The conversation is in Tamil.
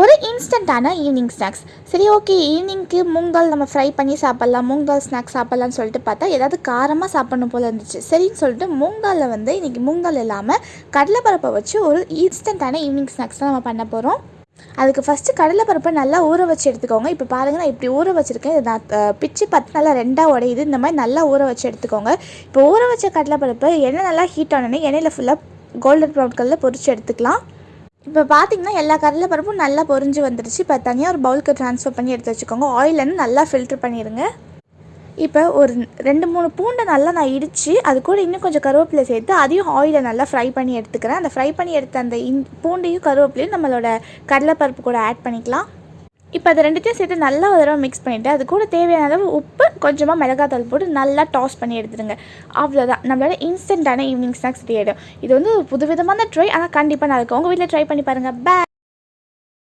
ஒரு இன்ஸ்டண்ட்டான ஈவினிங் ஸ்நாக்ஸ். சரி, ஓகே, ஈவினிங்க்கு மூங் தால் நம்ம ஃப்ரை பண்ணி சாப்பிட்லாம், மூங் தால் ஸ்நாக்ஸ் சாப்பிட்லான்னு சொல்லிட்டு பார்த்தா ஏதாவது காரமாக சாப்பிட்ணும் போல் இருந்துச்சு. சரின்னு சொல்லிட்டு மூங் தாலில் வந்து இன்றைக்கி மூங் தால் இல்லாமல் கடலைப்பருப்பை வச்சு ஒரு இன்ஸ்டண்ட்டான ஈவினிங் ஸ்நாக்ஸ் தான் நம்ம பண்ண போகிறோம். அதுக்கு ஃபஸ்ட்டு கடலைப்பருப்பை நல்லா ஊற வச்சு எடுத்துக்கோங்க. இப்போ பாருங்கள், நான் இப்படி ஊற வச்சுருக்கேன். இது நான் பிச்சு பத்து நல்லா ரெண்டாக உடையுது. இந்த மாதிரி நல்லா ஊற வச்சு எடுத்துக்கோங்க. இப்போ ஊற வச்ச கடலைப்பருப்பை எண்ணெய் நல்லா ஹீட் ஆனோடனே எண்ணெயில் ஃபுல்லாக கோல்டன் ப்ரௌன் கலரில் பொரிச்சு எடுத்துக்கலாம். இப்போ பார்த்திங்கன்னா எல்லா கடலைப்பருப்பும் நல்லா பொரிஞ்சு வந்துடுச்சு. இப்போ தனியாக ஒரு பவுலுக்கு ட்ரான்ஸ்ஃபர் பண்ணி எடுத்து வச்சுக்கோங்க. ஆயிலேருந்து நல்லா ஃபில்ட்ரு பண்ணிடுங்க. இப்போ ஒரு 2-3 பூண்டை நல்லா நான் இடித்து அது கூட இன்னும் கொஞ்சம் கருவேப்பிலை சேர்த்து அதையும் ஆயிலை நல்லா ஃப்ரை பண்ணி எடுத்துக்கிறேன். அந்த ஃப்ரை பண்ணி எடுத்த அந்த பூண்டையும் கருவேப்பிலையும் நம்மளோட கடலைப்பருப்பு கூட ஆட் பண்ணிக்கலாம். இப்போ அது ரெண்டுத்தையும் சேர்த்து நல்லா ஒரு தடவை மிக்ஸ் பண்ணிவிட்டு அது கூட தேவையான அளவு உப்பு, கொஞ்சமாக மிளகாத்தூள் போட்டு நல்லா டாஸ் பண்ணி எடுத்துடுங்க. அவ்வளோதான், நம்மளோட இன்ஸ்டண்ட்டான ஈவினிங் ஸ்நாக்ஸ் ரெடி ஆகிடும். இது வந்து புதுவிதமான ட்ரை, ஆனால் கண்டிப்பாக நான் இருக்கேன். உங்கள் வீட்டில் ட்ரை பண்ணி பாருங்கள். பை.